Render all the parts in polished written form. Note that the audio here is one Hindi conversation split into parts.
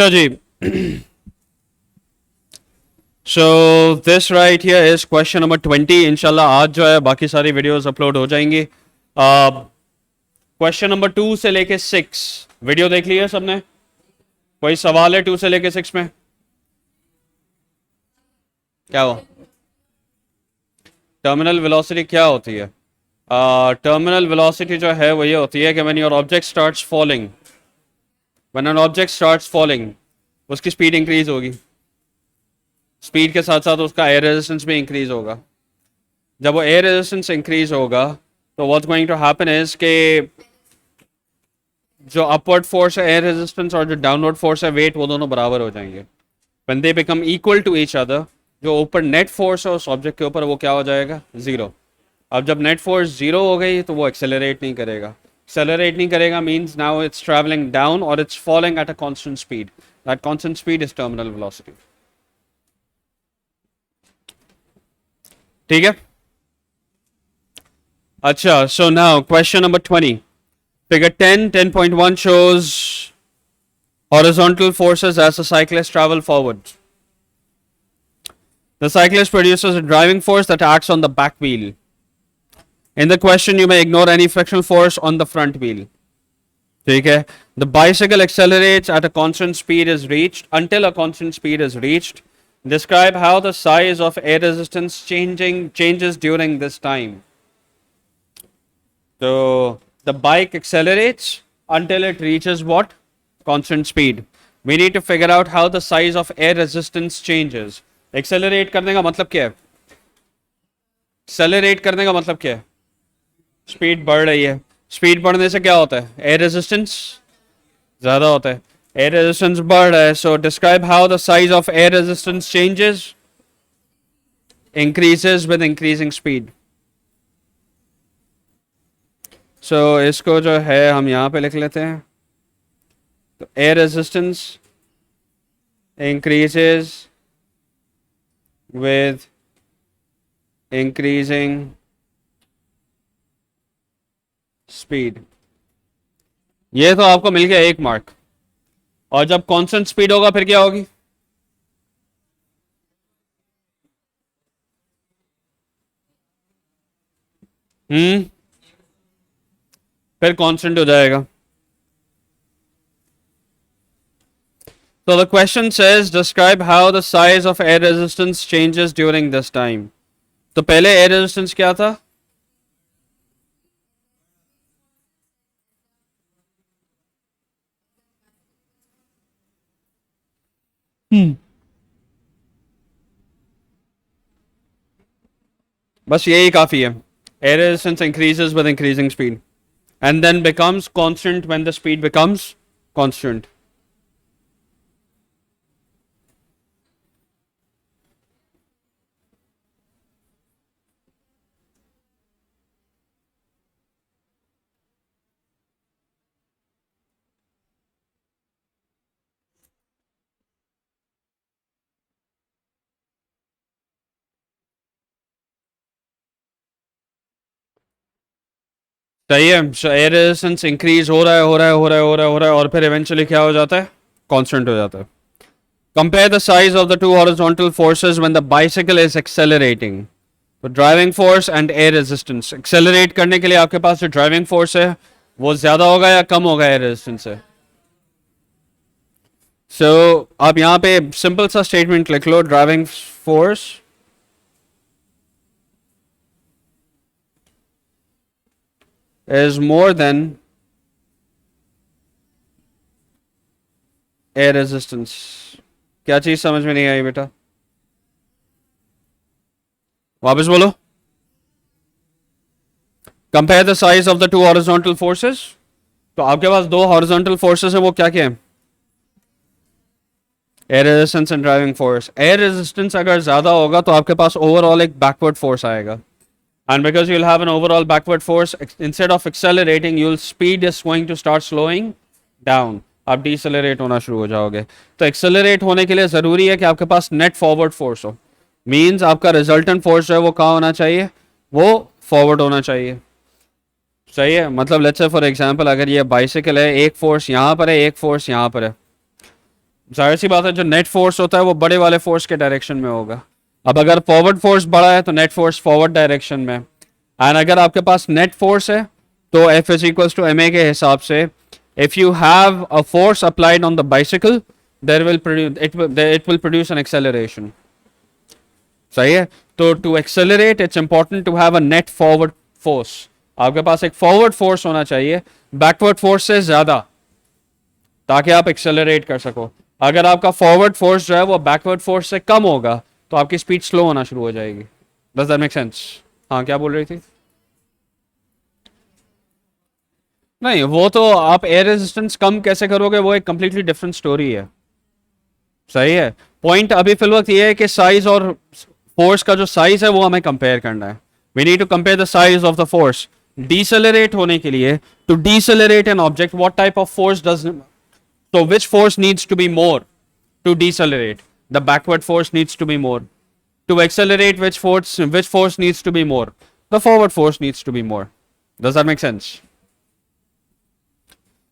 अच्छा जी. So this right here is question number 20. इंशाल्लाह आज जो है बाकी सारी वीडियोस अपलोड हो जाएंगी. क्वेश्चन नंबर 2 से लेके 6 वीडियो देख लिया सबने? कोई सवाल है 2 से लेके 6 में? क्या हो? टर्मिनल वेलोसिटी क्या होती है? टर्मिनल वेलोसिटी जो है वो ये होती है कि when your object starts falling, when an object starts falling, उसकी स्पीड इंक्रीज होगी. स्पीड के साथ साथ उसका एयर रेजिस्टेंस भी इंक्रीज होगा. जब वो एयर रेजिस्टेंस इंक्रीज होगा तो what's going to happen is के जो अपवर्ड फोर्स है एयर रेजिस्टेंस और जो डाउनवर्ड फोर्स है वेट, वो दोनों बराबर हो जाएंगे. When they become equal to each other, जो ऊपर नेट फोर्स है उस ऑब्जेक्ट के ऊपर वो क्या हो जाएगा? जीरो. अब जब नेट फोर्स जीरो हो गई तो वो एक्सेलरेट नहीं करेगा. एक्सेलरेट नहीं करेगा means now it's travelling down और it's falling at a constant speed. That constant speed is terminal velocity. ठीक है. अच्छा, so now question number 20. Figure 10.1 shows horizontal forces as the cyclist travel forward. The cyclist produces a driving force that acts on the back wheel. In the question, you may ignore any frictional force on the front wheel. ठीक है. The bicycle accelerates at a constant speed is reached until a constant speed is reached. Describe how the size of air resistance changes during this time. So the bike accelerates until it reaches what? Constant speed. We need to figure out how the size of air resistance changes. Accelerate करने का मतलब क्या है? Accelerate करने का मतलब क्या है? Speed बढ़ रही है. Speed बढ़ने से क्या होता है? Air resistance ज़्यादा होता है. Air resistance बढ़ रहा है. So describe how the size of air resistance changes. Increases with increasing speed. So इसको जो है हम यहाँ पे लिख लेते हैं. तो air resistance increases with increasing speed. ये तो आपको मिल गया 1 मार्क. और जब कांस्टेंट स्पीड होगा फिर क्या होगी? फिर कांस्टेंट हो जाएगा. So the question says describe how the size of air resistance changes during this time. तो पहले air resistance क्या था? बस यही काफी है. Air resistance increases with increasing speed and then becomes constant when the speed becomes constant. सही है. So air resistance increase हो रहा है और फिर eventually क्या हो जाता है? Constant हो जाता है. Compare the size of the two horizontal forces when the bicycle is accelerating. तो driving force and air resistance. Accelerate करने के लिए आपके पास जो driving force है वो ज़्यादा होगा या कम होगा air resistance से? So आप यहाँ पे simple सा statement लिख लो. Driving force is more than air resistance. क्या चीज समझ में नहीं आई बेटा? वापस बोलो. Compare the size of the two horizontal forces. तो आपके पास 2 horizontal forces हैं, वो क्या क्या हैं? Air resistance and driving force. Air resistance अगर ज़्यादा होगा तो आपके पास overall एक backward force आएगा. And because you'll have an overall backward force, instead of accelerating, your speed is going to start slowing down. आप decelerate होना शुरू हो जाओगे. तो accelerate होने के लिए ज़रूरी है कि आपके पास net forward force हो. Means आपका resultant force जो है वो कहाँ होना चाहिए? वो forward होना चाहिए. सही है. मतलब let's say for example अगर ये bicycle है, एक force यहाँ पर है, एक force यहाँ पर है. जाहिर सी बात है जो नेट फोर्स होता है वो बड़े वाले फोर्स के डायरेक्शन में होगा. अब अगर फॉरवर्ड फोर्स बड़ा है तो नेट फोर्स फॉरवर्ड डायरेक्शन में. एंड अगर आपके पास नेट फोर्स है तो F is equals to M A के हिसाब से if you have a force applied on the bicycle there will it will produce an acceleration. सही है. तो to accelerate it's important to have a net forward force. आपके पास एक फॉरवर्ड फोर्स होना चाहिए बैकवर्ड फोर्स से ज्यादा, ताकि आप एक्सेलरेट कर सको. अगर आपका फॉरवर्ड फोर्स जो है वो बैकवर्ड फोर्स से कम होगा तो आपकी स्पीड स्लो होना शुरू हो जाएगी. Does that make sense? हाँ, क्या बोल रही थी? नहीं, वो तो आप एयर रेजिस्टेंस कम कैसे करोगे वो एक कंप्लीटली डिफरेंट स्टोरी है. सही है. पॉइंट अभी फिल वक्त ये है कि साइज और फोर्स का जो साइज है वो हमें कंपेयर करना है. We need to compare the size of the force. Decelerate होने के लिए, to decelerate an object what type of force does, so which force needs to be more to decelerate? The backward force needs to be more. To accelerate, which force needs to be more? The forward force needs to be more. Does that make sense?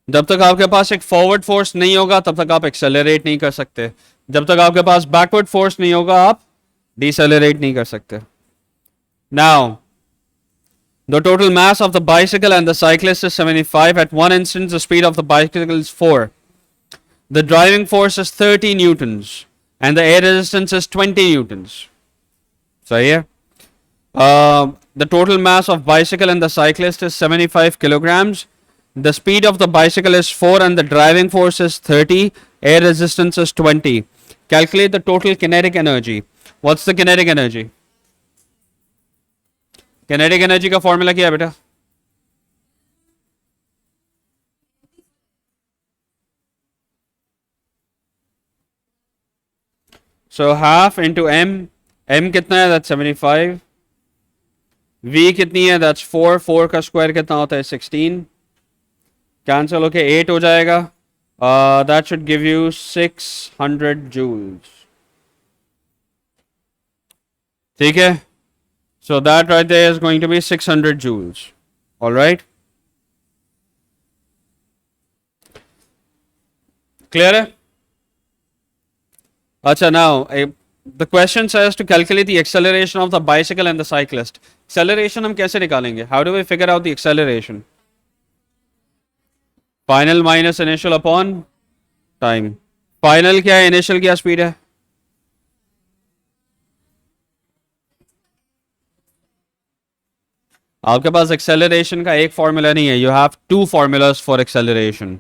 जब तक आपके पास एक फॉरवर्ड फोर्स नहीं होगा तब तक आप एक्सेलरेट नहीं कर सकते. जब तक आपके पास बैकवर्ड फोर्स नहीं होगा आप डिसेलरेट नहीं कर सकते. Now, the total mass of the bicycle and the cyclist is 75. At one instant, the speed of the bicycle is 4. The driving force is 30 newtons and the air resistance is 20 newtons. So here, the total mass of bicycle and the cyclist is 75 kilograms. The speed of the bicycle is 4 and the driving force is 30. Air resistance is 20. Calculate the total kinetic energy. What's the kinetic energy? Kinetic energy का formula क्या है बेटा? So half into m. M कितना है? That's 75. V कितनी है? That's 4. 4 का स्क्वायर कितना होता है? 16. कैंसिल होके 8 हो जाएगा. That should give you 600 joules. ठीक है. So that right there is going to be 600 joules. All right. Clear है? Acha, now the question says to calculate the acceleration of the bicycle and the cyclist. Acceleration हम कैसे निकालेंगे? How do we figure out the acceleration? Final minus initial upon time. Final क्या है? Initial क्या speed है? आपके पास acceleration का एक formula नहीं है. You have two formulas for acceleration.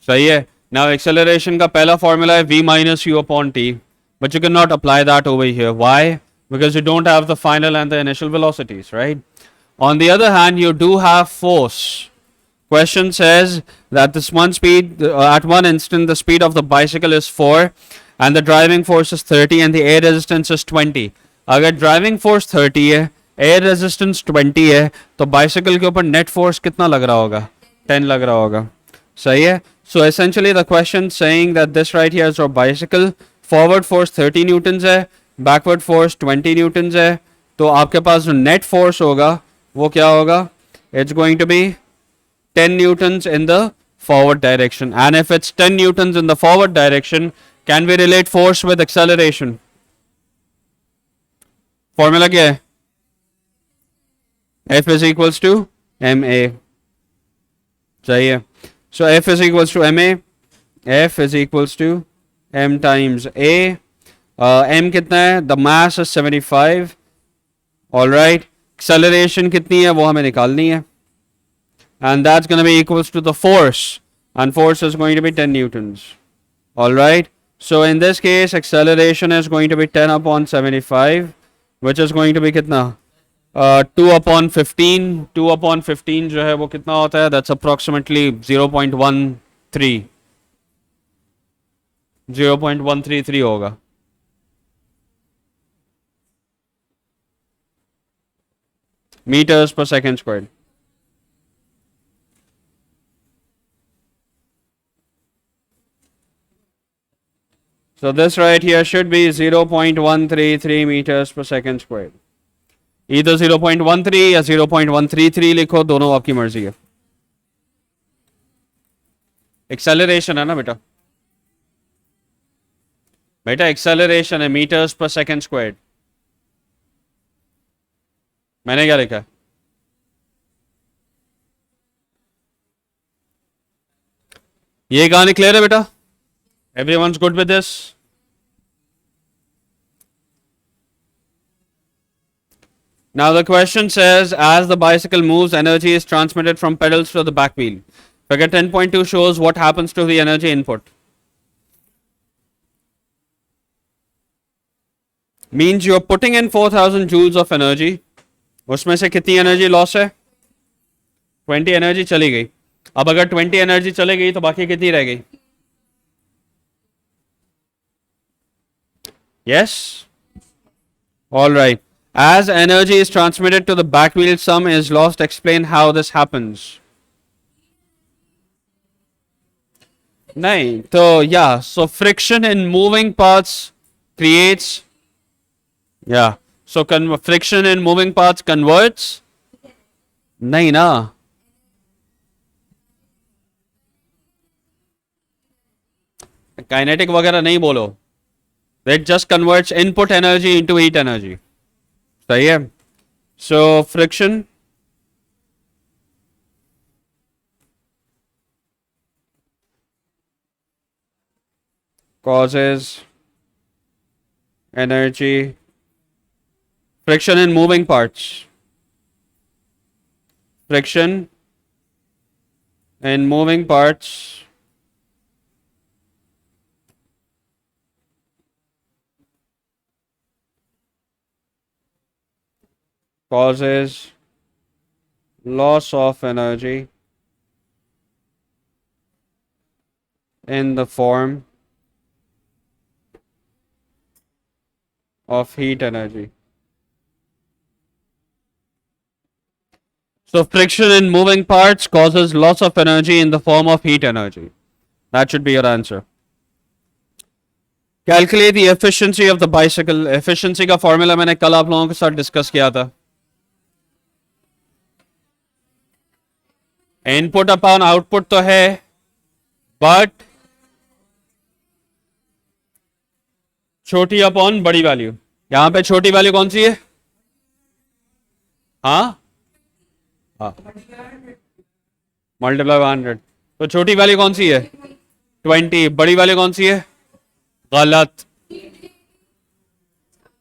सही है. Now acceleration का पहला formula है v minus u upon t, but you cannot apply that over here. Why? Because you don't have the final and the initial velocities, right? On the other hand, you do have force. Question says that this one speed, at one instant, the speed of the bicycle is 4 and the driving force is 30 and the air resistance is 20. अगर driving force 30 है, air resistance 20 है, तो bicycle के ऊपर net force कितना लग रहा होगा? 10 लग रहा होगा. सही है. So essentially the question saying that this right here is your bicycle. Forward force 30 newtons है, backward force 20 newtons है. तो आपके पास जो net force होगा वो क्या होगा? It's going to be 10 newtons in the forward direction. And if it's 10 newtons in the forward direction, can we relate force with acceleration? Formula क्या है? F is equals to ma. सही है. So F is equals to ma. F is equals to m times a. M कितना है? The mass is 75. All right. Acceleration कितनी है वो हमें निकालनी है. And that's going to be equals to the force. And force is going to be 10 newtons. All right. So in this case, acceleration is going to be 10 upon 75, which is going to be कितना? 2 upon 15. 2 upon 15 जो है वो कितना होता है? That's approximately 0.13. 0.133 होगा. Meters per second squared. So this right here should be 0.133 meters per second squared. Either 0.13 या 0.133 लिखो, दोनों आपकी मर्जी है. एक्सेलरेशन है ना बेटा. बेटा एक्सेलरेशन है मीटर्स पर सेकंड स्क्वायर्ड. मैंने क्या लिखा? ये कहानी क्लियर है बेटा? Everyone's good with this? Now the question says, as the bicycle moves, energy is transmitted from pedals to the back wheel. Figure 10.2 shows what happens to the energy input. Means you are putting in 4000 joules of energy. उसमें से कितनी एनर्जी लॉस है? 20 एनर्जी चली गई. अब अगर 20 एनर्जी चली गई तो बाकी कितनी रह गई? Yes? All right. As energy is transmitted to the back wheel, some is lost. Explain how this happens. नहीं तो yeah, so friction in moving parts creates, yeah, so friction in moving parts converts, नहीं ना, kinetic वगैरह नहीं बोलो, it just converts input energy into heat energy. सही है. So friction causes energy, friction in moving parts, friction in moving parts causes loss of energy in the form of heat energy. So friction in moving parts causes loss of energy in the form of heat energy. That should be your answer. Calculate the efficiency of the bicycle. Efficiency का formula मैंने कल आप लोगों के साथ डिस्कस किया था. इनपुट अपॉन आउटपुट तो है, बट छोटी अपॉन बड़ी वैल्यू. यहां पे छोटी वैल्यू कौन सी है? हाँ हाँ, मल्टीप्लाई 100. तो छोटी वैल्यू कौन सी है? 20. बड़ी वैल्यू कौन सी है? गलत.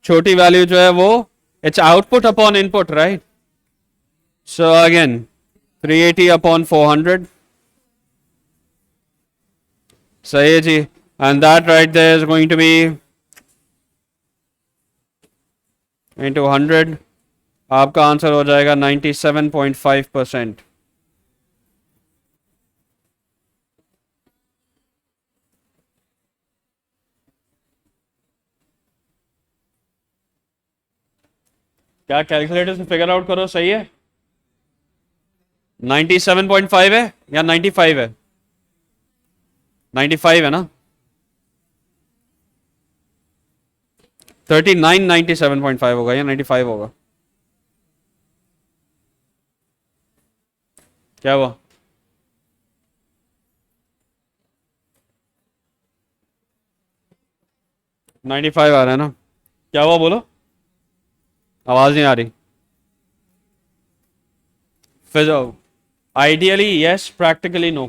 छोटी वैल्यू जो है वो it's output upon input, right? So again 380 upon 400. सही है जी. And that right there is going to be into 100. आपका आंसर हो जाएगा 97.5%. क्या कैलकुलेटर से फिगर आउट करो. सही है. 97.5 है या 95 है? 95 है ना. 39 97.5 होगा या 95 होगा? क्या हुआ? $95 आ रहा है ना. क्या हुआ बोलो? आवाज नहीं आ रही. फिर ideally yes, practically no.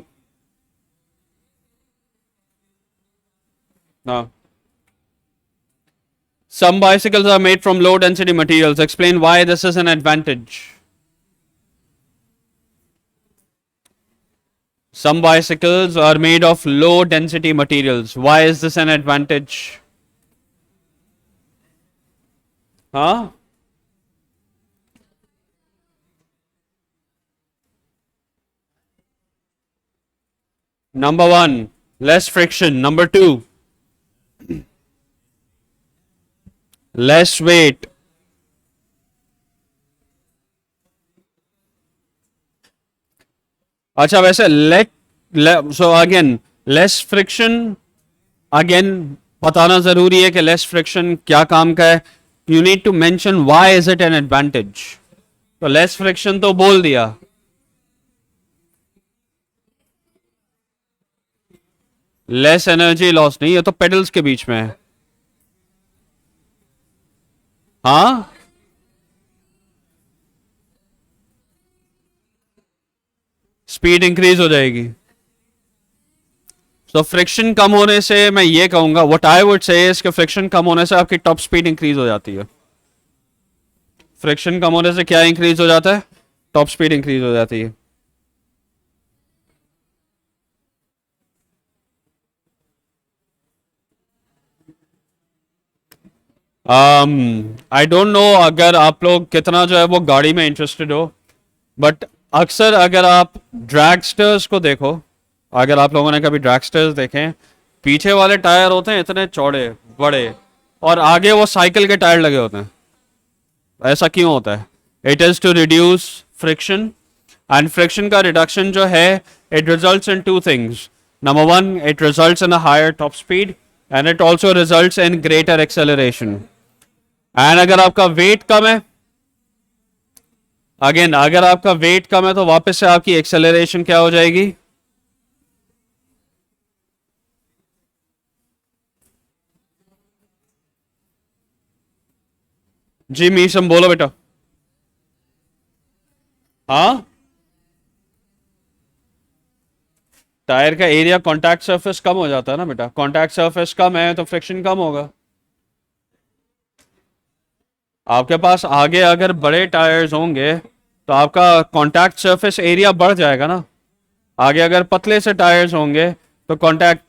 No. Some bicycles are made from low density materials. Explain why this is an advantage. Some bicycles are made of low density materials. Why is this an advantage? Huh? Number one, less friction. Number two, less weight. अच्छा वैसे so again less friction, again बताना जरूरी है कि less friction क्या काम का है. You need to mention why is it an advantage. तो less friction तो बोल दिया. लेस एनर्जी लॉस नहीं, ये तो पेडल्स के बीच में है. हाँ, स्पीड इंक्रीज हो जाएगी। तो फ्रिक्शन कम होने से मैं ये कहूंगा, what I would say is कि फ्रिक्शन कम होने से आपकी टॉप स्पीड इंक्रीज हो जाती है। फ्रिक्शन कम होने से क्या इंक्रीज हो जाता है? टॉप स्पीड इंक्रीज हो जाती है। आई डोंट नो अगर आप लोग कितना जो है वो गाड़ी में इंटरेस्टेड हो, बट अक्सर अगर आप ड्रैगस्टर्स को देखो, अगर आप लोगों ने कभी ड्रैगस्टर्स देखे, पीछे वाले टायर होते हैं इतने चौड़े बड़े, और आगे वो साइकिल के टायर लगे होते हैं। ऐसा क्यों होता है? It is to reduce friction, and friction का रिडक्शन जो है, it results in two things. Number one, it results in a higher top speed, and it also results in greater acceleration. And अगर आपका वेट कम है, अगेन अगर आपका वेट कम है तो वापस से आपकी एक्सेलरेशन क्या हो जाएगी? जी मीशम बोलो बेटा। हाँ, टायर का एरिया कॉन्टैक्ट सरफेस कम हो जाता है ना बेटा। कॉन्टैक्ट सरफेस कम है तो फ्रिक्शन कम होगा। आपके पास आगे अगर बड़े टायर्स होंगे तो आपका कॉन्टैक्ट सरफेस एरिया बढ़ जाएगा ना। आगे अगर पतले से टायर्स होंगे तो contact,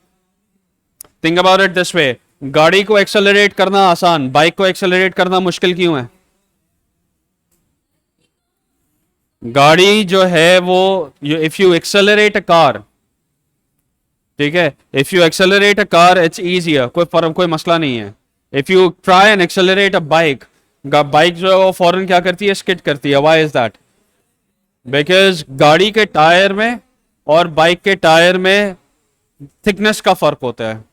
think about it this way, गाड़ी को एक्सेलरेट करना आसान, बाइक को एक्सेलरेट करना मुश्किल क्यों है? गाड़ी जो है वो, if you accelerate a car, ठीक है, if you accelerate a car it's easier, कोई फर्क, कोई मसला नहीं है। If you try and accelerate a bike, bike जो है वो फौरन क्या करती है? स्किड करती है। Why is that? बिकॉज गाड़ी के टायर में और बाइक के टायर में थिकनेस का फर्क होता है।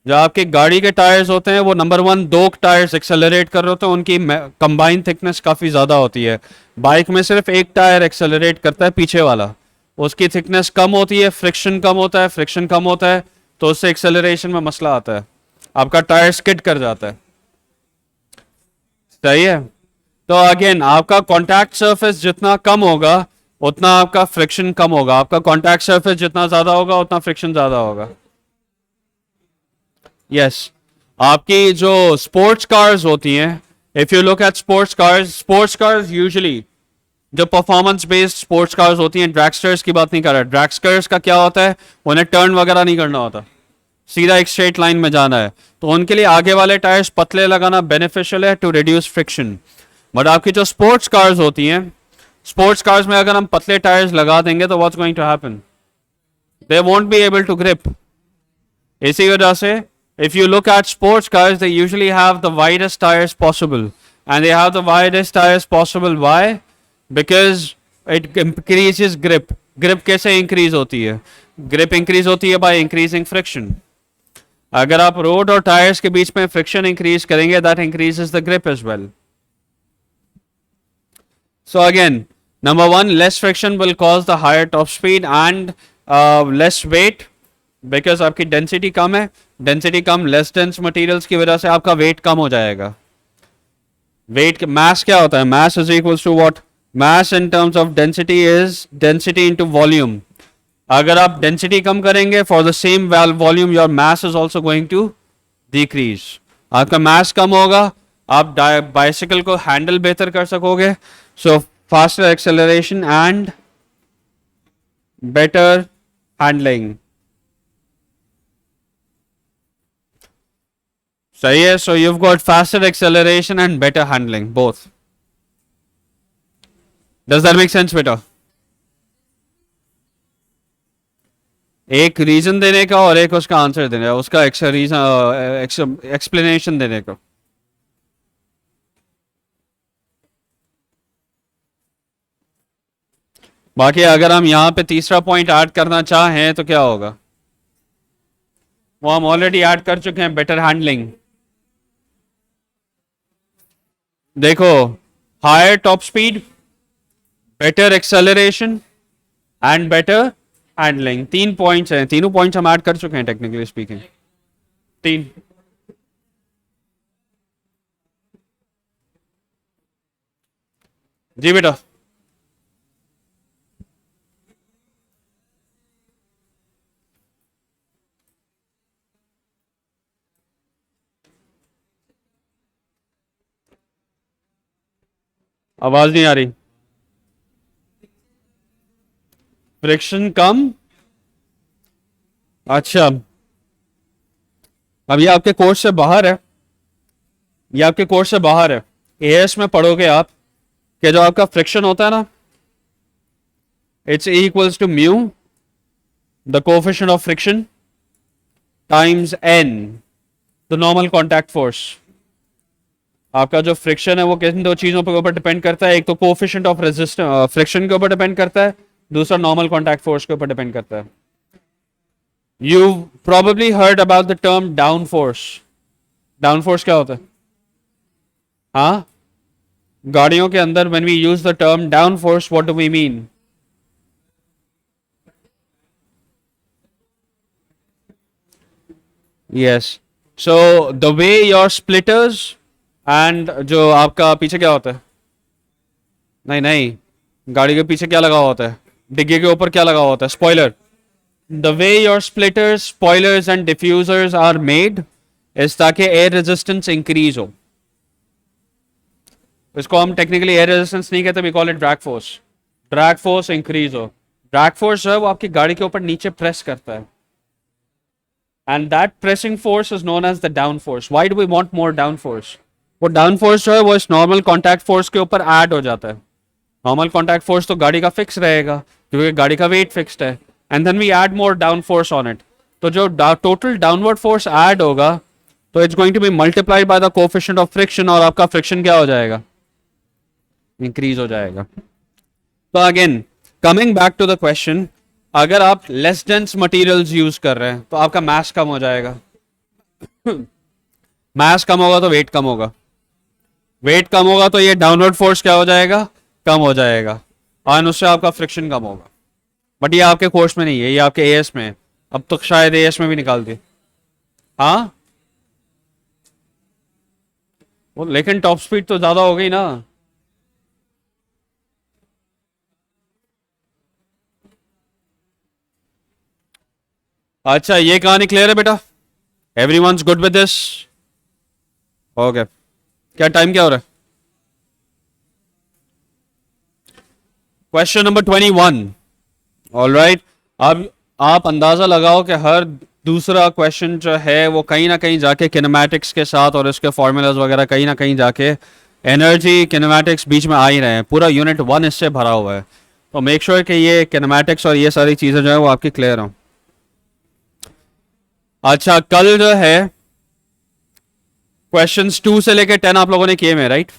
जो आपके गाड़ी के टायर्स होते हैं वो नंबर वन, दो टायर्स एक्सेलरेट कर रहे होते हैं, उनकी कंबाइंड थिकनेस काफ़ी ज़्यादा होती है। बाइक में सिर्फ एक टायर एक्सेलरेट करता है, पीछे वाला, उसकी थिकनेस कम होती है, फ्रिक्शन कम होता है, फ्रिक्शन कम होता है तो उससे एक्सेलरेशन में मसला आता है, आपका टायर स्किड कर जाता है। सही है। तो अगेन आपका कॉन्टैक्ट सरफेस जितना कम होगा उतना आपका फ्रिक्शन कम होगा, आपका कॉन्टैक्ट सरफेस जितना ज्यादा होगा उतना फ्रिक्शन ज्यादा होगा। Yes yes. आपकी जो स्पोर्ट्स कार्स होती हैं, if you look at sports cars usually जो परफॉर्मेंस बेस्ड स्पोर्ट्स कार्स होती हैं, ड्रैगस्टर्स की बात नहीं कर रहा। ड्रैगस्टर्स का क्या होता है? उन्हें टर्न वगैरह नहीं करना होता, सीधा एक स्ट्रेट लाइन में जाना है, तो उनके लिए आगे वाले टायर्स पतले लगाना बेनिफिशियल है टू रिड्यूस फ्रिक्शन। बट आपकी जो स्पोर्ट्स कार्स होती हैं, स्पोर्ट्स कार्स में अगर हम पतले टायर्स लगा देंगे तो what's going to happen? They won't be able to grip. इसी वजह से if you look at sports cars, they usually have the widest tires possible, and they have the widest tires possible. Why? Because it increases grip. Grip कैसे increase होती है? Grip increase होती है by increasing friction. अगर आप रोड और टायर्स के बीच में फ्रिक्शन इंक्रीज करेंगे, that increases the grip as well. So again, number one, less friction will cause the higher top speed and less weight, because आपकी डेंसिटी कम है, डेंसिटी कम, लेस डेंस मटेरियल्स की वजह से आपका वेट कम हो जाएगा। वेट, मैस क्या होता है? Mass is equals to what? Mass in terms of density is density into volume. अगर आप डेंसिटी कम करेंगे for the same volume, your mass is also going to decrease. आपका मैस कम होगा, आप बाइसिकल को हैंडल बेहतर कर सकोगे। So faster acceleration and better handling. सही है। सो you've got faster acceleration and better handling both. Does that make sense बेटा? एक रीजन देने का और एक उसका आंसर देने का, उसका एक्सप्लेनेशन देने का। बाकी अगर हम यहाँ पे तीसरा पॉइंट ऐड करना चाहें तो क्या होगा? वो हम ऑलरेडी ऐड कर चुके हैं, बेटर हैंडलिंग। देखो, higher top speed, better acceleration and better handling, तीन पॉइंट्स हैं। तीनों पॉइंट्स हम ऐड कर चुके हैं टेक्निकली स्पीकिंग, तीन। जी बेटा। आवाज नहीं आ रही। फ्रिक्शन कम। अच्छा, अब ये आपके कोर्स से बाहर है। ये आपके कोर्स से बाहर है। एएस में पढ़ोगे आप कि जो आपका फ्रिक्शन होता है ना, it's equals to mu the coefficient of friction times N the normal contact force. आपका जो फ्रिक्शन है वो किन दो चीजों के ऊपर डिपेंड करता है, एक तो कोफिशिएंट ऑफ रेजिस्टेंस फ्रिक्शन के ऊपर डिपेंड करता है, दूसरा नॉर्मल कॉन्टैक्ट फोर्स के ऊपर डिपेंड करता है। You probably heard about the term down force. Down force क्या होता है? हाँ, गाड़ियों के अंदर when we use the term down force what do we mean? Yes, so the way your splitters and जो आपका पीछे क्या होता है? नहीं नहीं, गाड़ी के पीछे क्या लगा हुआ होता है? डिग्गी के ऊपर क्या लगा हुआ होता है? Spoiler. The way your splitters, spoilers and diffusers are made इस ताकि एयर रेजिस्टेंस इंक्रीज हो। इसको हम टेक्निकली एयर रेजिस्टेंस नहीं कहते, we call it drag force. Drag force increase हो। ड्रैग फोर्स जो है वो आपकी गाड़ी के ऊपर नीचे प्रेस करता है, and that pressing force is known as the down force. Why do we want more down force? वो डाउन फोर्स जो है वो इस नॉर्मल कॉन्टैक्ट फोर्स के ऊपर ऐड हो जाता है। नॉर्मल कॉन्टैक्ट फोर्स तो गाड़ी का फिक्स रहेगा क्योंकि गाड़ी का वेट फिक्स्ड है, and then we add more down force on it. तो जो टोटल डाउनवर्ड फोर्स ऐड होगा तो it's going to be multiplied by the coefficient of friction, और आपका फ्रिक्शन क्या हो जाएगा? इंक्रीज हो जाएगा। तो again coming back to the question, अगर आप लेस डेंस मटेरियल्स यूज कर रहे हैं तो आपका मास कम हो जाएगा। मास कम होगा तो वेट कम होगा, वेट कम होगा तो ये डाउनवर्ड फोर्स क्या हो जाएगा? कम हो जाएगा, और उससे आपका फ्रिक्शन कम होगा। बट ये आपके कोर्स में नहीं है, ये आपके एएस में है। अब तो शायद एएस में भी निकाल दिए। हाँ, वो लेकिन टॉप स्पीड तो ज्यादा हो गई ना। अच्छा, ये कहानी क्लियर है बेटा? Everyone's good with this? Okay, क्या टाइम क्या हो रहा है? Question number 21। ऑलराइट, अब आप अंदाजा लगाओ कि हर दूसरा क्वेश्चन जो है वो कहीं ना कहीं जाके किनेमैटिक्स के साथ और इसके फॉर्मूलाज वगैरह कहीं ना कहीं जाके एनर्जी किनेमैटिक्स बीच में आ ही रहे हैं। पूरा यूनिट 1 इससे भरा हुआ है। तो मेक श्योर कि ये किनेमैटिक्स और ये सारी चीज़ें जो है वो आपकी क्लियर हों। अच्छा, कल जो है क्वेश्चंस 2 से लेकर 10 आप लोगों ने किए में, राइट?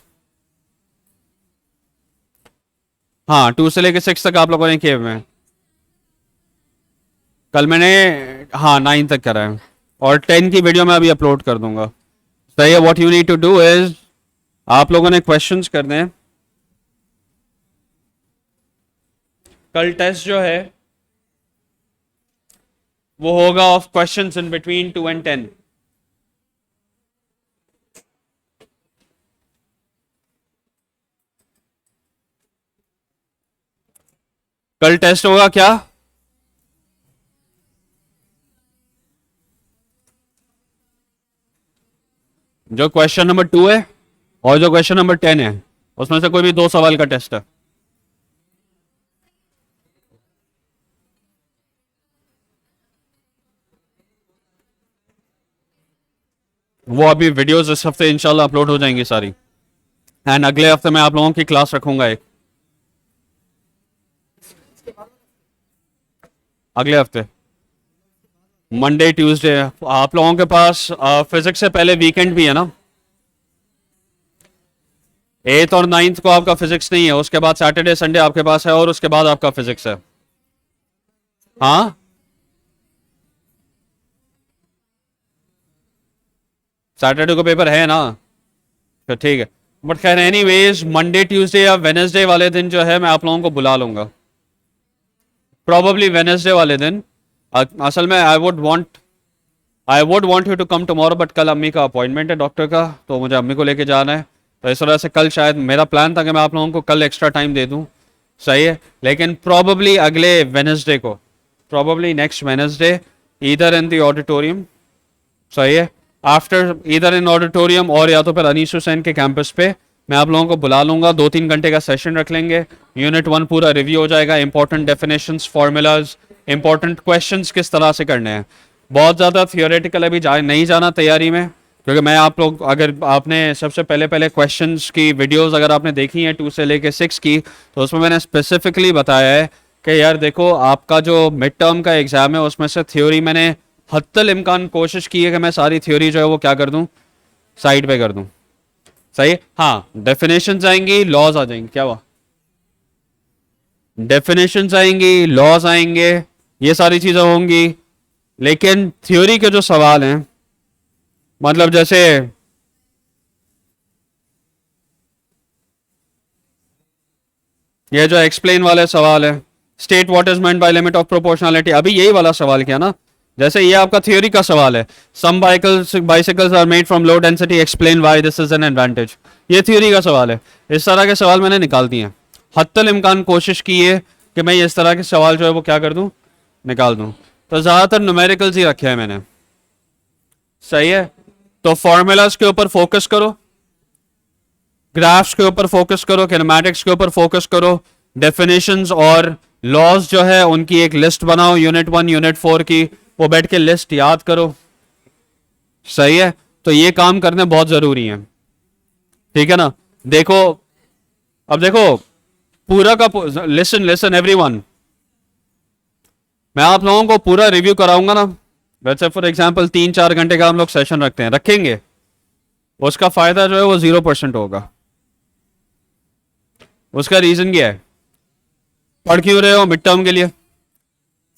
हाँ, 2 से लेकर 6 तक आप लोगों ने किए में। कल मैंने, हाँ, 9 तक करा है, और 10 की वीडियो मैं अभी अपलोड कर दूंगा। सही है। What you need to do is, आप लोगों ने क्वेश्चंस करने हैं। कल टेस्ट जो है वो होगा of questions in between 2 and 10। कल टेस्ट होगा क्या? जो क्वेश्चन नंबर 2 है और जो क्वेश्चन नंबर 10 है, उसमें से कोई भी 2 सवाल का टेस्ट है। वो अभी वीडियोस इस हफ्ते इंशाल्लाह अपलोड हो जाएंगी सारी, एंड अगले हफ्ते मैं आप लोगों की क्लास रखूंगा एक, अगले हफ्ते मंडे ट्यूसडे। आप लोगों के पास फिजिक्स से पहले वीकेंड भी है ना? 8th और 9th को आपका फिजिक्स नहीं है, उसके बाद सैटरडे संडे आपके पास है, और उसके बाद आपका फिजिक्स है। हाँ, सैटरडे को पेपर है ना? तो ठीक है। बट खैर एनीवेज मंडे ट्यूसडे या वेनेसडे वाले दिन जो है मैं आप लोगों को बुला लूंगा, प्रॉबली वेनेसडे वाले दिन। असल में I would want you to come tomorrow, but कल अम्मी का अपॉइंटमेंट है डॉक्टर का, तो मुझे अम्मी को लेके जाना है। तो इस वजह से कल शायद मेरा प्लान था कि मैं आप लोगों को कल एक्स्ट्रा टाइम दे दूं, सही है, लेकिन प्रॉबली अगले वेनसडे को, probably next Wednesday, either in the auditorium, सही है, आफ्टर ईदर इन ऑडिटोरियम और या तो फिर अनीस हुसैन के कैंपस पे मैं आप लोगों को बुला लूंगा, 2-3 घंटे का सेशन रख लेंगे, यूनिट 1 पूरा रिव्यू हो जाएगा, important definitions, formulas, important questions किस तरह से करने हैं। बहुत ज़्यादा थियोरेटिकल अभी नहीं जाना तैयारी में, क्योंकि मैं आप लोग, अगर आपने सबसे पहले पहले क्वेश्चंस की वीडियोस अगर आपने देखी हैं 2 से लेके 6 की, तो उसमें मैंने स्पेसिफिकली बताया है कि यार देखो, आपका जो मिड टर्म का एग्ज़ाम है उसमें से थ्योरी मैंने हत्तल इम्कान कोशिश की है कि मैं सारी थ्योरी जो है वो क्या कर दूं, साइड पे कर दूं, सही है। हाँ, डेफिनेशंस आएंगी, लॉज आ जाएंगे, क्या हुआ, डेफिनेशंस आएंगी, लॉज आएंगे, ये सारी चीज़ें होंगी, लेकिन थ्योरी के जो सवाल हैं, मतलब जैसे ये जो एक्सप्लेन वाले सवाल है, state what is meant by limit of proportionality, अभी यही वाला सवाल किया ना, जैसे ये आपका थ्योरी का सवाल है, some bicycles are made from low density, explain why this is an advantage, ये थ्योरी का सवाल है। इस तरह के सवाल मैंने निकाल दिए हैं, हत्तल इम्कान कोशिश की है कि मैं इस तरह के सवाल जो है वो क्या कर दूं, निकाल दूं, तो ज़्यादातर न्यूमेरिकल्स ही रखे हैं मैंने, सही है। तो फॉर्मूलाज के ऊपर फोकस करो, ग्राफ्स के ऊपर फोकस करो, किनेमैटिक्स के ऊपर फोकस करो, डेफिनेशंस और लॉज जो है उनकी एक लिस्ट बनाओ, यूनिट 1 यूनिट 4 की, वो बैठ के लिस्ट याद करो, सही है। तो ये काम करने बहुत जरूरी है, ठीक है ना। देखो, अब देखो पूरा का, लिसन लिसन एवरीवन, मैं आप लोगों को पूरा रिव्यू कराऊंगा ना, वैसे फॉर एग्जांपल 3-4 घंटे का हम लोग सेशन रखते हैं, रखेंगे, उसका फायदा जो है वो 0% होगा। उसका रीजन क्या है, पढ़ क्यों रहे हो मिड टर्म के लिए,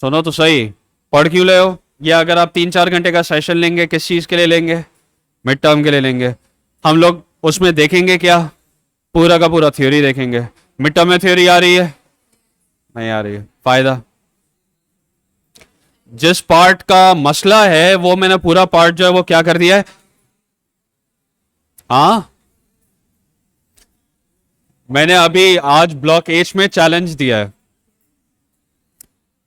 सुनो तो सही, पढ़ क्यों रहे हो, या अगर आप 3-4 घंटे का सेशन लेंगे किस चीज़ के लिए लेंगे, मिड टर्म के लिए लेंगे। हम लोग उसमें देखेंगे क्या, पूरा का पूरा थ्योरी देखेंगे, मिड टर्म में थ्योरी आ रही है, नहीं आ रही है, फायदा, जिस पार्ट का मसला है वो मैंने पूरा पार्ट जो है वो क्या कर दिया है, हाँ, मैंने अभी आज ब्लॉक एच में चैलेंज दिया है,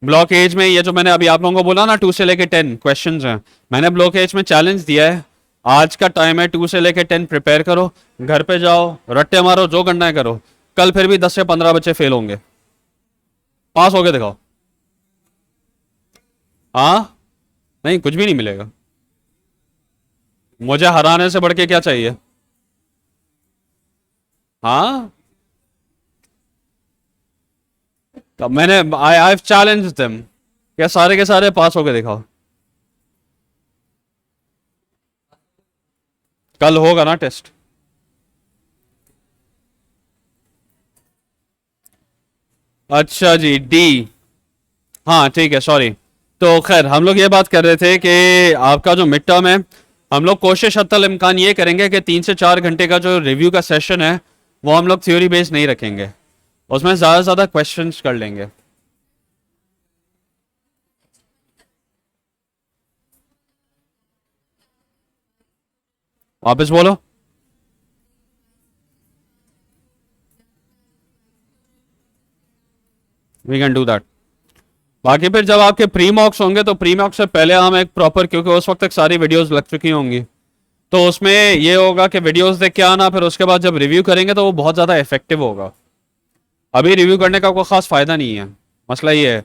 ब्लॉक एज में ये जो मैंने अभी आप लोगों को बोला ना 2 से लेके 10 क्वेश्चंस हैं, मैंने ब्लॉक एज में चैलेंज दिया है, आज का टाइम है 2 से लेके 10 प्रिपेयर करो, घर पे जाओ रट्टे मारो, जो करना है करो, कल फिर भी 10 से 15 बच्चे फेल होंगे, पास होके दिखाओ, हाँ, नहीं कुछ भी नहीं मिलेगा, मुझे हराने से बढ़ के क्या चाहिए, हाँ, तो मैंने आई आई चैलेंज देम, क्या सारे के सारे पास होके दिखाओ, कल होगा ना टेस्ट, अच्छा जी, डी, हाँ ठीक है, सॉरी। तो खैर हम लोग ये बात कर रहे थे कि आपका जो मिड टर्म है, हम लोग कोशिश हत्तल इम्कान ये करेंगे कि 3 से 4 घंटे का जो रिव्यू का सेशन है वो हम लोग थ्योरी बेस्ड नहीं रखेंगे, उसमें ज़्यादा से ज़्यादा क्वेश्चंस कर लेंगे। वापस बोलो, वी कैन डू दैट। बाकी फिर जब आपके प्री मॉक्स होंगे तो प्री मॉक्स से पहले हम एक प्रॉपर, क्योंकि उस वक्त तक सारी वीडियोस लग चुकी होंगी, तो उसमें ये होगा कि वीडियोस देख के आना, फिर उसके बाद जब रिव्यू करेंगे तो वो बहुत ज़्यादा इफेक्टिव होगा। अभी रिव्यू करने का कोई खास फायदा नहीं है, मसला ये है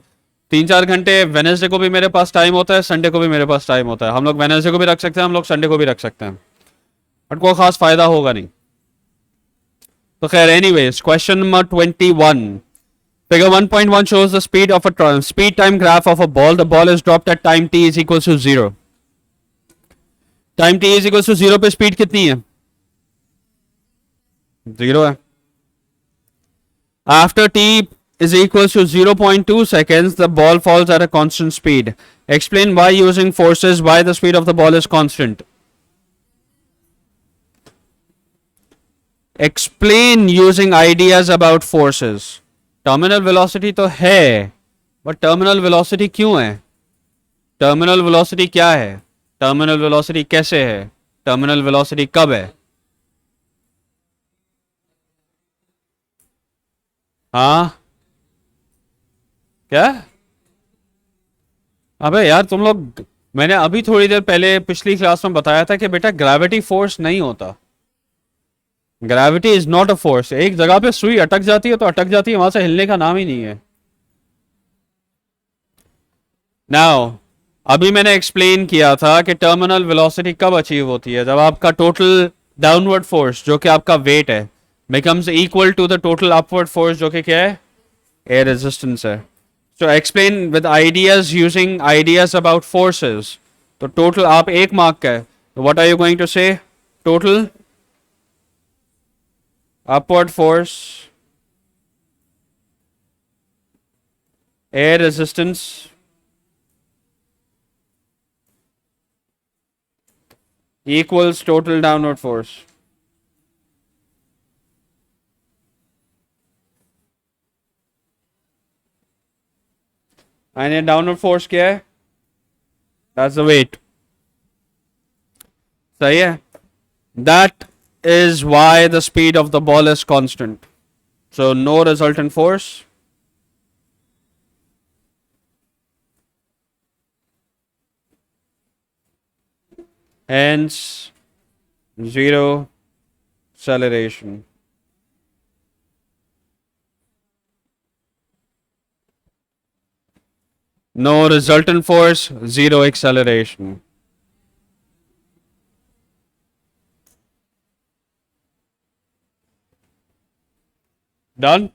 3-4 घंटे वेनसडे को भी मेरे पास टाइम होता है, संडे को भी मेरे पास टाइम होता है, हम लोग वेनसडे को भी रख सकते हैं, हम लोग संडे को भी रख सकते हैं, बट कोई खास फायदा होगा नहीं। तो खैर anyways, question number 21, figure 1.1 shows the speed of a speed time graph of a ball. The ball is dropped at time t is equals to 0. Time t is equals to 0 पे स्पीड कितनी है, 0 है। After t is equals to 0.2 seconds, the ball falls at a constant speed. Explain why using forces, why the speed of the ball is constant. Explain using ideas about forces. Terminal velocity तो है, बट टर्मिनल वेलोसिटी क्यों है, टर्मिनल वेलोसिटी क्या है, टर्मिनल वेलोसिटी कैसे है, टर्मिनल वेलोसिटी कब है, हाँ क्या? अबे यार तुम लोग, मैंने अभी थोड़ी देर पहले पिछली क्लास में बताया था कि बेटा ग्रेविटी फोर्स नहीं होता। Gravity is not a force. एक जगह पे सुई अटक जाती है तो अटक जाती है, वहां से हिलने का नाम ही नहीं है। नाउ अभी मैंने एक्सप्लेन किया था कि टर्मिनल वेलोसिटी कब अचीव होती है, जब आपका टोटल डाउनवर्ड फोर्स जो कि आपका वेट है becomes equal to the total upward force जो कि क्या है, एयर रेजिस्टेंस है। So explain with ideas using ideas about forces. तो total आप एक मार्क का है, तो what are you going to say? Total upward force, air resistance equals total downward force. And ये downward force क्या है? That's the weight. सही है? That is why the speed of the ball is constant. So no resultant force. Hence zero acceleration. No resultant force, zero acceleration. Done?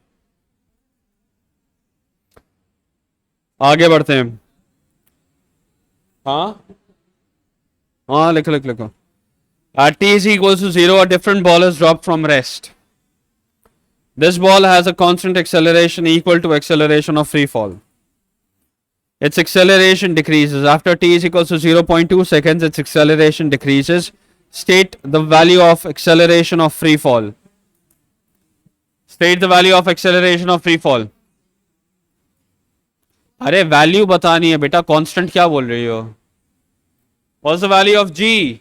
आगे बढ़ते हैं। हाँ हाँ, लिखो लिखो लिखो। At t is equals to 0, a different ball is dropped from rest. This ball has a constant acceleration equal to acceleration of free fall. Its acceleration decreases. After t is equals to 0.2 seconds, its acceleration decreases. State the value of acceleration of free fall. State the value of acceleration of free fall. अरे वैल्यू बतानी है बेटा, कांस्टेंट क्या बोल रही हो? What's the value of g?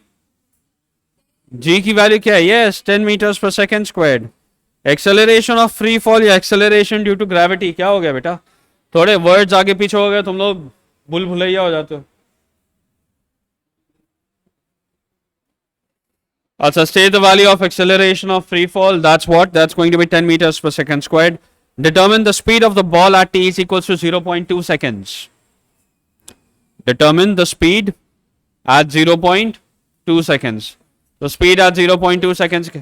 g की वैल्यू क्या है? Yes, 10 meters per second squared. Acceleration of free fall या एक्सेलरेशन ड्यू टू ग्रेविटी क्या हो गया बेटा? थोड़े वर्ड्स आगे पीछे हो गए, तुम लोग भूल भुलैया हो जाते हो। अच्छा, state the value of acceleration of free fall. That's what? That's going to be 10 meters per second squared. Determine the speed of the ball at t is equals to 0.2 seconds. Determine the speed at 0.2 seconds. तो स्पीड at 0.2 seconds के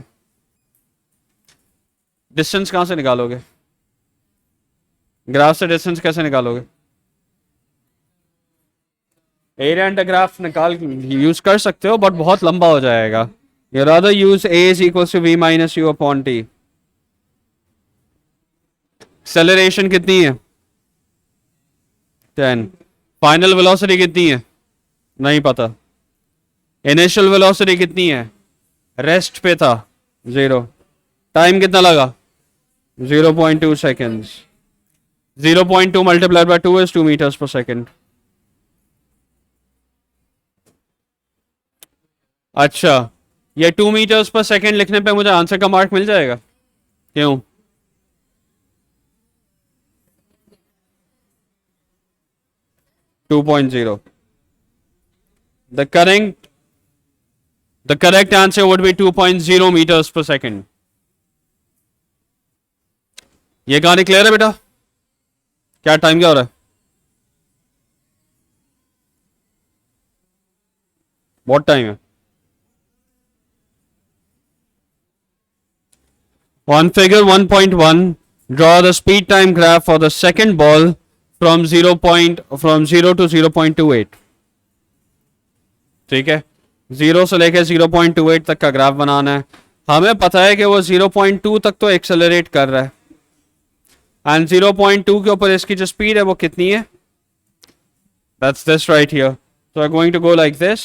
डिस्टेंस कहां से निकालोगे? ग्राफ से डिस्टेंस कैसे निकालोगे? एरिया एंड ग्राफ निकाल यूज कर सकते हो, बट बहुत लंबा हो जाएगा। You rather use a is equals to v minus u upon t. Acceleration कितनी है? 10. फाइनल वेलोसिटी कितनी है? नहीं पता। इनिशियल वेलोसिटी कितनी है? रेस्ट पे था 0। टाइम कितना लगा? 0.2 seconds. 0.2 multiplied by 2 is 2 meters per second. अच्छा, ये 2 meters per second लिखने पे मुझे आंसर का मार्क मिल जाएगा? क्यों? .0. The correct answer would be 2.0 meters per second. ये कहानी क्लियर है बेटा? क्या टाइम क्या हो रहा है? बहुत टाइम है। On figure 1.1, draw the speed time graph for the second ball from 0 to 0.28. ठीक है, 0 से लेकर 0.28 तक का ग्राफ बनाना है। हमें पता है कि वो 0.2 तक तो एक्सेलरेट कर रहा है, एंड 0.2 के ऊपर इसकी जो स्पीड है वो कितनी है? That's this right here. So I'm going to go like this.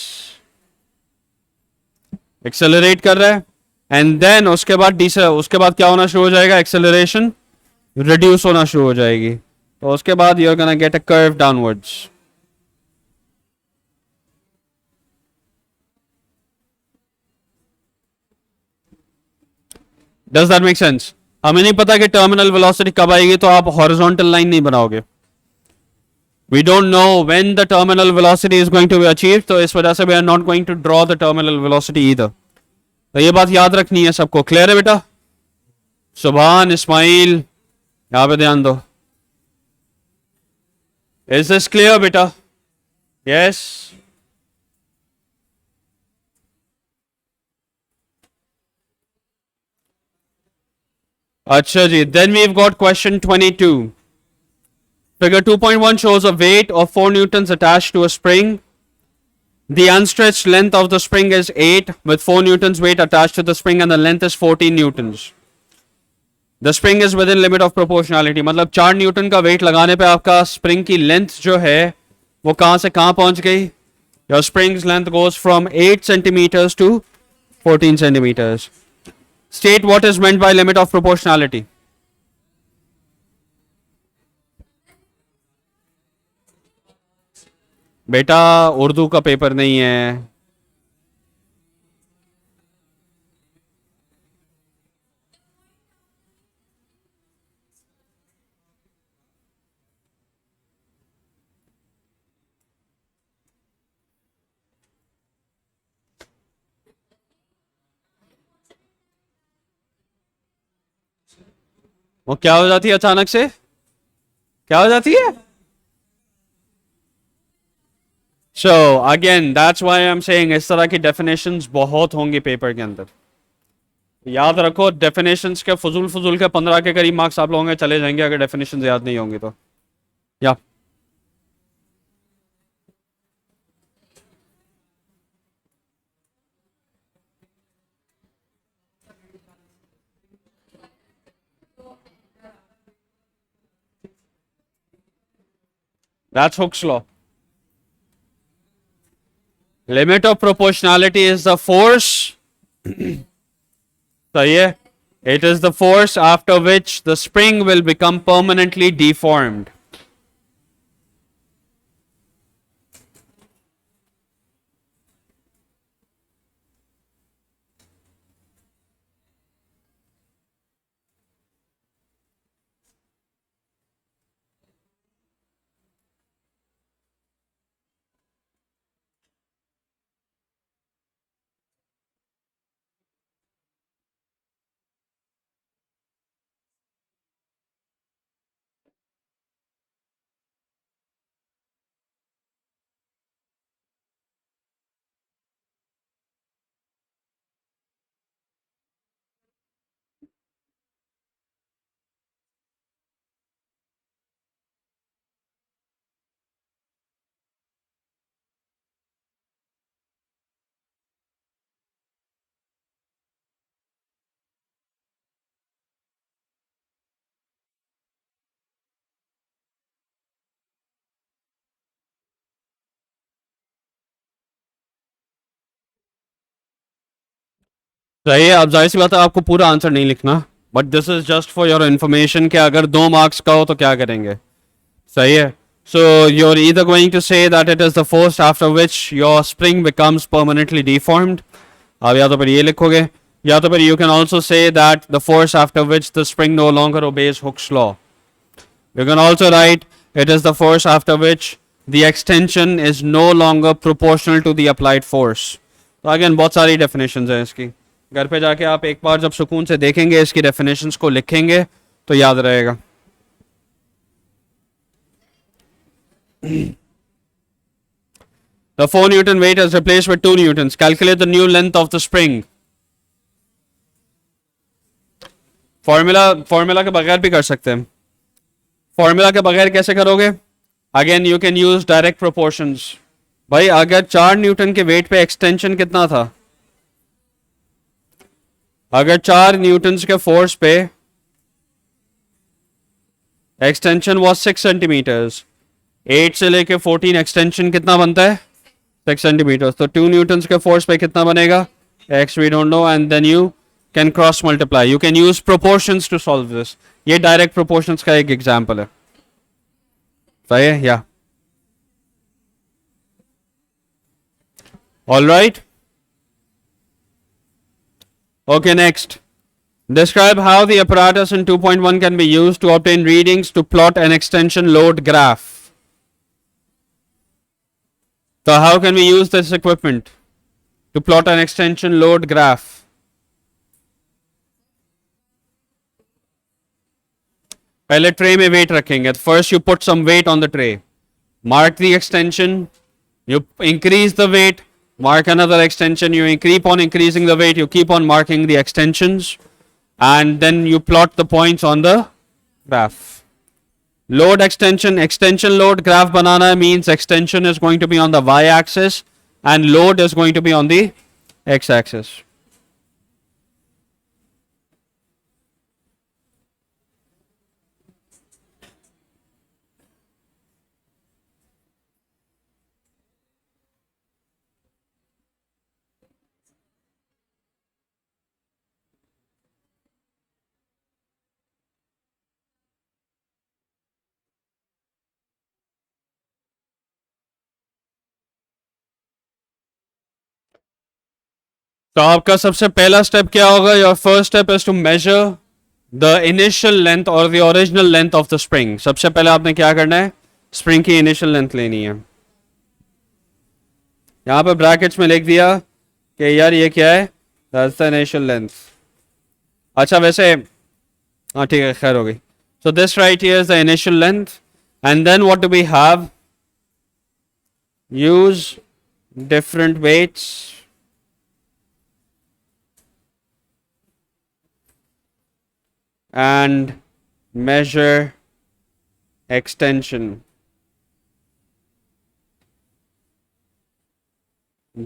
Accelerate कर रहा है, एंड देन उसके बाद उसके बाद क्या होना शुरू हो जाएगा? एक्सेलरेशन रिड्यूस होना शुरू हो जाएगी। तो उसके बाद you are gonna get a curve downwards. Does that make sense? हमें नहीं पता कि टर्मिनल वेलोसिटी कब आएगी, तो आप हॉरिजॉन्टल लाइन नहीं बनाओगे. We don't know when the terminal velocity is going to be achieved, तो इस वजह से we are not going to draw the terminal velocity either. तो ये बात याद रखनी है सबको. क्लियर है बेटा? सुभान इस्माइल, यहाँ पे ध्यान दो. Is this clear बेटा? Yes. अच्छा जी. Then we've got question 22. Figure 2.1 shows a weight of 4 newtons attached to a spring. The unstretched length of the spring is 8 with 4 newtons weight attached to the spring and the length is 14 newtons. The spring is within limit of proportionality. मतलब 4 न्यूटन का वेट लगाने पे आपका स्प्रिंग की लेंथ जो है वो कहां से कहां पहुंच गई? Your spring's length goes from 8 centimeters to 14 centimeters. State what is meant by limit of proportionality. बेटा उर्दू का पेपर नहीं है. वो क्या हो जाती है अचानक से? क्या हो जाती है? So again, that's why I'm saying इस तरह की definitions बहुत होंगी पेपर के अंदर. याद रखो definitions के फजूल के 15 के करीब मार्क्स आप लोगों के चले जाएंगे अगर definitions याद नहीं होंगी तो. या that's Hooke's law. Limit of proportionality is the force. सही है. It is the force after which the spring will become permanently deformed. सही है. अब जाहिर सी बात है आपको पूरा आंसर नहीं लिखना, but this is just for your information कि अगर 2 मार्क्स का हो तो क्या करेंगे. सही है. So you are either going to say that it is the force after which your spring becomes permanently deformed. अब या तो फिर ये लिखोगे, या तो फिर you can also say that the force after which the spring no longer obeys Hooke's law. You can also write it is the force after which the extension is no longer proportional to the applied force. तो अगेन बहुत सारी डेफिनेशंस हैं इसकी. घर पे जाके आप एक बार जब सुकून से देखेंगे, इसकी डेफिनेशंस को लिखेंगे तो याद रहेगा. The 4 Newton weight is replaced with 2 newtons. Calculate the new length of the spring. Formula के बगैर भी कर सकते हैं. फॉर्मूला के बगैर कैसे करोगे? Again you can use direct proportions. भाई अगर 4 न्यूटन के वेट पे एक्सटेंशन कितना था? अगर 4 न्यूटन्स के फोर्स पे एक्सटेंशन वॉज 6 सेंटीमीटर्स, 8 से लेके 14 एक्सटेंशन कितना बनता है? 6 सेंटीमीटर्स. तो 2 न्यूटन्स के फोर्स पे कितना बनेगा? x we don't know and then you can cross multiply. You can use proportions to solve this. ये डायरेक्ट प्रोपोर्शंस का एक एग्जांपल है. सही है या? All right. Okay, next. Describe how the apparatus in 2.1 can be used to obtain readings to plot an extension load graph. So how can we use this equipment to plot an extension load graph? पहले ट्रे में वेट रखेंगे. First you put some weight on the tray. Mark the extension. You increase the weight. Mark another extension. You keep on increasing the weight. You keep on marking the extensions. And then you plot the points on the graph. Load extension load graph banana means extension is going to be on the y-axis and load is going to be on the x-axis. तो आपका सबसे पहला स्टेप क्या होगा? Your first step is to measure the initial length और the original length of the spring. सबसे पहले आपने क्या करना है? स्प्रिंग की इनिशियल लेंथ लेनी है. यहां पर ब्रैकेट्स में लिख दिया कि यार ये क्या है? That's the initial length. अच्छा वैसे हाँ ठीक है, खैर हो गई. So this right here is the initial length and then what do we have? Use different weights and measure extension.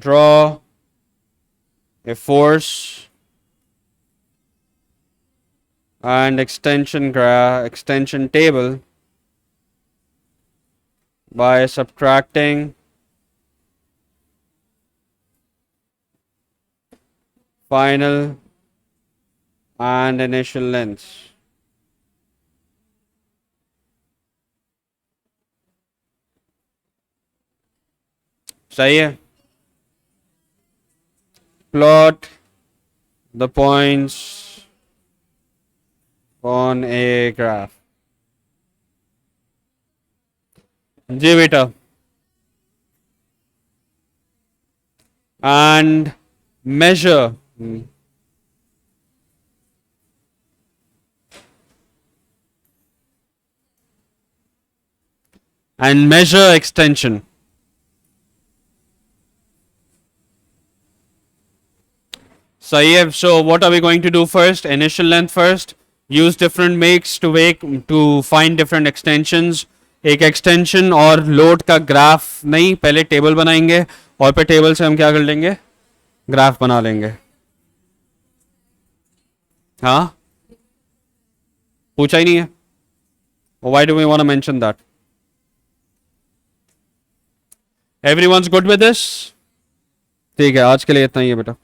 Draw a force and extension table by subtracting final and initial lengths. सही है. Plot the points on a graph. जी बेटा. And measure extension. So what are we going to do first? Initial length first. Use different makes to find different extensions. एक एक्सटेंशन और लोड का ग्राफ नहीं, पहले टेबल बनाएंगे और फिर टेबल से हम क्या कर लेंगे? ग्राफ बना लेंगे. हाँ पूछा ही नहीं है. Why do we want to mention that? Everyone's good with this? ठीक है, आज के लिए इतना ही है बेटा.